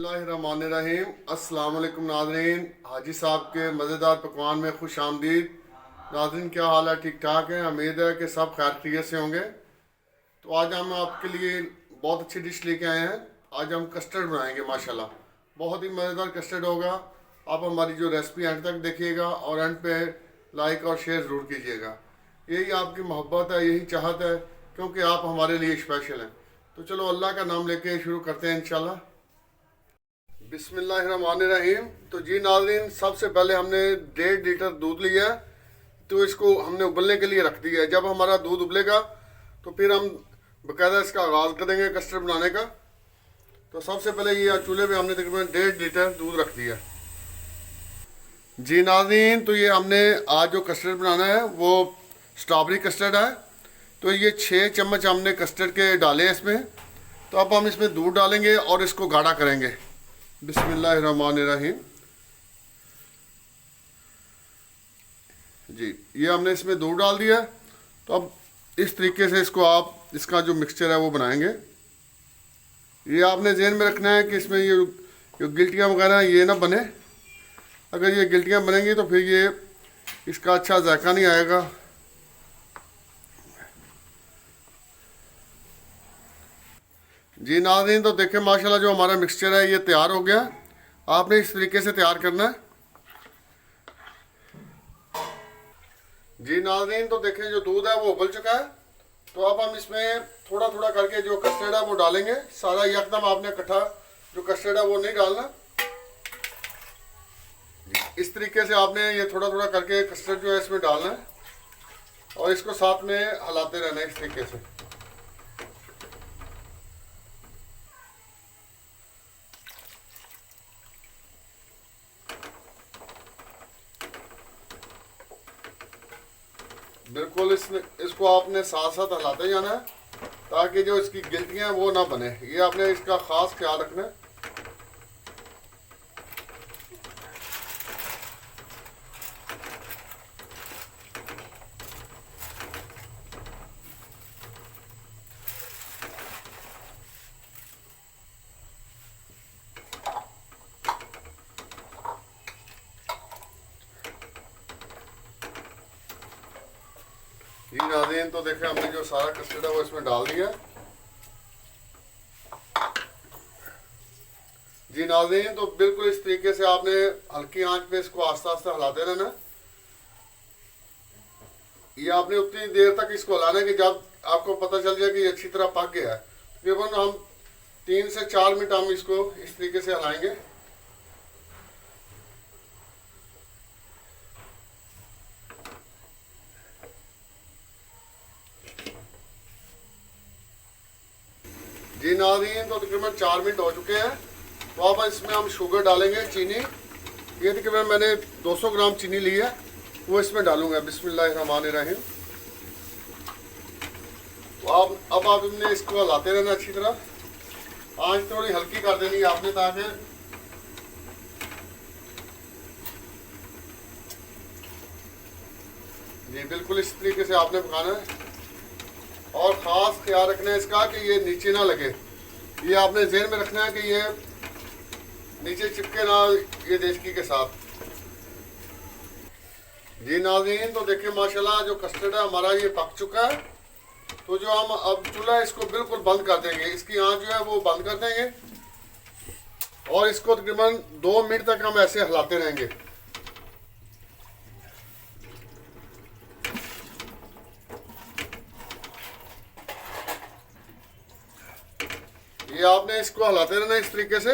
बिस्मिल्लाहिर्रहमानिर्रहीम। अस्सलाम वालेकुम नाज़रीन, हाजी साहब के मज़ेदार पकवान में खुश आमदीद। नाज़रीन, क्या हाल है? ठीक ठाक है? उम्मीद है कि सब खैर खैरियत से होंगे। तो आज हम आपके लिए बहुत अच्छी डिश लेके आए हैं। आज हम कस्टर्ड बनाएंगे माशाल्लाह। बहुत ही मज़ेदार कस्टर्ड होगा। आप हमारी जो रेसिपी एंड तक देखिएगा और एंड पे लाइक और शेयर ज़रूर कीजिएगा। यही आपकी मोहब्बत है, यही चाहत है, क्योंकि आप हमारे लिए स्पेशल हैं। तो चलो अल्लाह का नाम लेके शुरू करते हैं इंशाल्लाह। बिस्मिल्लाहिर्रहमानिर्रहीम। तो जी नाज़रीन, सबसे पहले हमने 1.5 लीटर दूध लिया है। तो इसको हमने उबलने के लिए रख दिया है। जब हमारा दूध उबलेगा तो फिर हम बाकायदा इसका आगाज़ करेंगे कस्टर्ड बनाने का। तो सबसे पहले ये चूल्हे पे हमने तकरीबन 1.5 लीटर दूध रख दिया। जी नाज़रीन, तो ये हमने आज जो कस्टर्ड बनाना है वो स्ट्रॉबेरी कस्टर्ड है। तो ये 6 चम्मच हमने कस्टर्ड के डाले हैं इसमें। तो अब हम इसमें दूध डालेंगे और इसको गाढ़ा करेंगे। बिस्मिल्लाहिर्रहमानिर्रहीम। जी, ये हमने इसमें दूध डाल दिया है। तो अब इस तरीके से इसको आप इसका जो मिक्सचर है वो बनाएंगे। ये आपने ज़हन में रखना है कि इसमें ये जो गिल्टियाँ वगैरह ये ना बने। अगर ये गिल्टियाँ बनेंगी तो फिर ये इसका अच्छा जायका नहीं आएगा। जी नाज़रीन, तो देखें माशाल्लाह जो हमारा मिक्सचर है ये तैयार हो गया। आपने इस तरीके से तैयार करना है। जी नाज़रीन, तो देखें जो दूध है वो उबल चुका है। तो अब हम इसमें थोड़ा थोड़ा करके जो कस्टर्ड है वो डालेंगे। सारा यकदम आपने इकट्ठा जो कस्टर्ड है वो नहीं डालना। इस तरीके से आपने ये थोड़ा थोड़ा करके कस्टर्ड जो है इसमें डालना है और इसको साथ में हिलाते रहना है इस तरीके से। बिल्कुल इसको आपने साथ साथ हिलाते जाना है ताकि जो इसकी गिल्टियाँ वो ना बने। ये आपने इसका ख़ास ख्याल रखना है। जी नाज़रीन, तो देखें हमने जो सारा कस्टर्ड है वो इसमें डाल दिया। जी नाज़रीन, तो बिल्कुल इस तरीके से आपने हल्की आंच पे इसको आस्ता आस्ता हिलाते रहना। ये आपने उतनी देर तक इसको हिलाना है कि जब आपको पता चल जाए कि ये अच्छी तरह पक गया है। तकरीबन हम 3 से 4 मिनट हम इसको इस तरीके से हिलाएंगे। जी नाज़रीन, तो तकरीबन 4 मिनट हो चुके हैं। तो अब इसमें हम शुगर डालेंगे, चीनी। ये तकरीबन मैंने 200 ग्राम चीनी ली है, वो इसमें डालूंगा। बिस्मिल्लाहिर्रहमानिर्रहीम। तो अब आप इनमें इसको हिलाते रहना अच्छी तरह। आंच थोड़ी हल्की कर देनी है आपने ताकि जी बिल्कुल इस तरीके से आपने पकाना है और ख़ास ख्याल रखना है इसका कि ये नीचे ना लगे। ये आपने ज़हन में रखना है कि ये नीचे चिपके ना ये देशकी के साथ। जी नाज़रीन, तो देखिए माशाल्लाह जो कस्टर्ड है हमारा ये पक चुका है। तो जो हम अब चूल्हा इसको बिल्कुल बंद कर देंगे, इसकी आंच जो है वो बंद कर देंगे और इसको तकरीबन 2 मिनट तक हम ऐसे हिलाते रहेंगे। ये आपने इसको हिलाते रहना इस तरीके से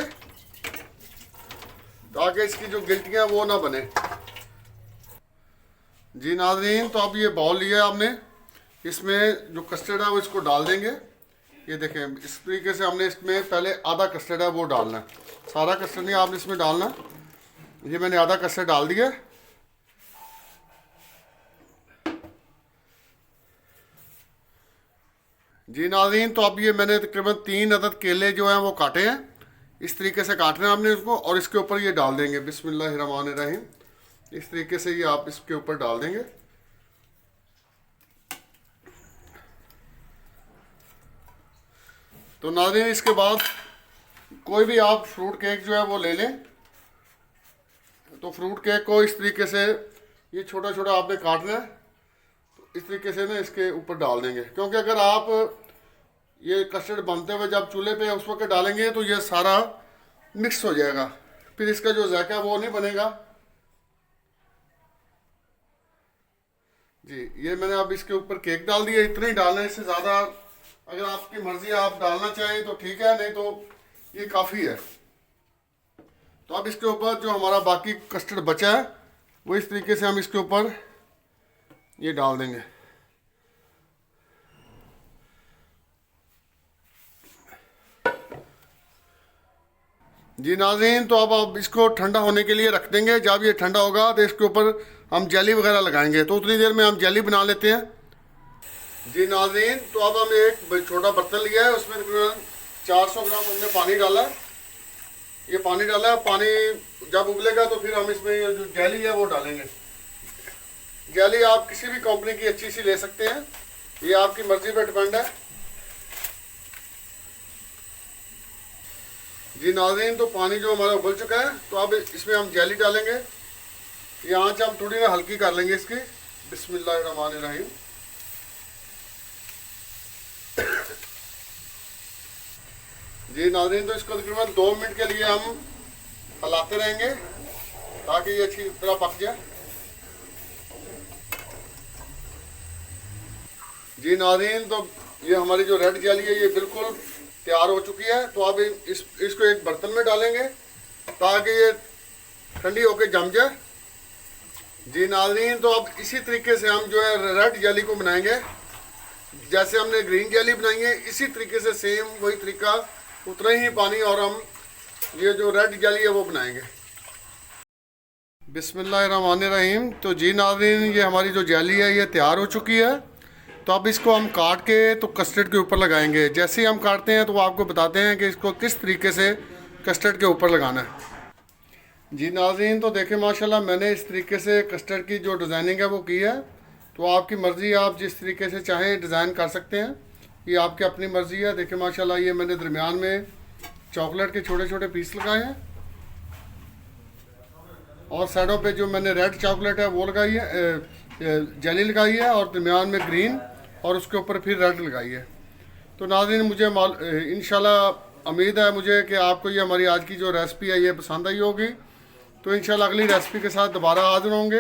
ताकि इसकी जो गिल्टियाँ वो ना बने। जी नाज़रीन, तो अब ये बाउल लिया है आपने, इसमें जो कस्टर्ड है वो इसको डाल देंगे। ये देखें इस तरीके से हमने इसमें पहले आधा कस्टर्ड है वो डालना है। सारा कस्टर्ड नहीं आपने इसमें डालना। ये मैंने आधा कस्टर्ड डाल दिया। जी नाज़रीन, तो अब ये मैंने तकरीबन 3 अदद केले जो हैं वो काटे हैं। इस तरीके से काटना है आपने इसको और इसके ऊपर ये डाल देंगे। बिस्मिल्लाहिर्रहमानिर्रहीम। इस तरीके से ये आप इसके ऊपर डाल देंगे। तो नाज़रीन, इसके बाद कोई भी आप फ्रूट केक जो है वो ले लें। तो फ्रूट केक को इस तरीके से ये छोटा छोटा आपने काटना है, तो इस तरीके से ना इसके ऊपर डाल देंगे, क्योंकि अगर आप ये कस्टर्ड बनते हुए जब चूल्हे पे उस वक्त डालेंगे तो ये सारा मिक्स हो जाएगा, फिर इसका जो जायका है वो नहीं बनेगा। जी ये मैंने अब इसके ऊपर केक डाल दिया, इतना ही डालना है, इससे ज़्यादा अगर आपकी मर्ज़ी आप डालना चाहें तो ठीक है, नहीं तो ये काफ़ी है। तो अब इसके ऊपर जो हमारा बाकी कस्टर्ड बचा है वो इस तरीके से हम इसके ऊपर ये डाल देंगे। जी नाज़रीन, तो अब इसको ठंडा होने के लिए रख देंगे। जब ये ठंडा होगा तो इसके ऊपर हम जेली वगैरह लगाएंगे, तो उतनी देर में हम जेली बना लेते हैं। जी नाज़रीन, तो अब हम एक छोटा बर्तन लिया है, उसमें तकरीबन 400 ग्राम हमने पानी डाला है। ये पानी डाला है, पानी जब उबलेगा तो फिर हम इसमें जो जेली है वो डालेंगे। जेली आप किसी भी कंपनी की अच्छी सी ले सकते हैं, ये आपकी मर्जी पे डिपेंड है। जी नाज़रीन, तो पानी जो हमारा उबल चुका है, तो अब इसमें हम जेली डालेंगे। ये आंच हम थोड़ी ना हल्की कर लेंगे इसकी। बिस्मिल्लाहिर्रहमानिर्रहीम। जी नाज़रीन, तो इसको तकरीबन 2 मिनट के लिए हम हलाते रहेंगे ताकि ये अच्छी तरह पक जाए। जी नाज़रीन, तो ये हमारी जो रेड जेली है ये बिल्कुल तैयार हो चुकी है। तो अब इसको एक बर्तन में डालेंगे ताकि ये ठंडी होकर जम जाए। जी नाज़रीन, तो अब इसी तरीके से हम जो है रेड जेली को बनाएंगे, जैसे हमने ग्रीन जेली बनाई है इसी तरीके से सेम वही तरीका, उतना ही पानी और हम ये जो रेड जेली है वो बनाएंगे। बिस्मिल्लाहिर्रहमानिर्रहीम। तो जी नाज़रीन, ये हमारी जो जेली है ये तैयार हो चुकी है। तो अब इसको हम काट के तो कस्टर्ड के ऊपर लगाएंगे। जैसे ही हम काटते हैं तो वो आपको बताते हैं कि इसको किस तरीके से कस्टर्ड के ऊपर लगाना है। जी नाज़रीन, तो देखें माशाल्लाह मैंने इस तरीके से कस्टर्ड की जो डिज़ाइनिंग है वो की है। तो आपकी मर्ज़ी, आप जिस तरीके से चाहें डिज़ाइन कर सकते हैं, ये आपकी अपनी मर्ज़ी है। देखें माशाल्लाह ये मैंने दरमियान में चॉकलेट के छोटे छोटे पीस लगाए हैं और साइडों पे जो मैंने रेड चॉकलेट है वो लगाई है, जेली लगाई है, और दरमियान में ग्रीन, और उसके ऊपर फिर रेड लगाई है। तो नाज़रीन, मुझे इंशाल्लाह उम्मीद है मुझे कि आपको ये हमारी आज की जो रेसिपी है ये पसंद आई होगी। तो इंशाल्लाह अगली रेसिपी के साथ दोबारा हाजिर होंगे।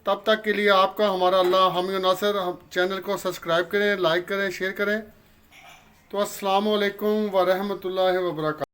तब तक के लिए आपका हमारा अल्लाह हामी नासर। हम चैनल को सब्सक्राइब करें, लाइक करें, शेयर करें। तो अस्सलामु अलैकुम व रहमतुल्लाहि व बरकातहू।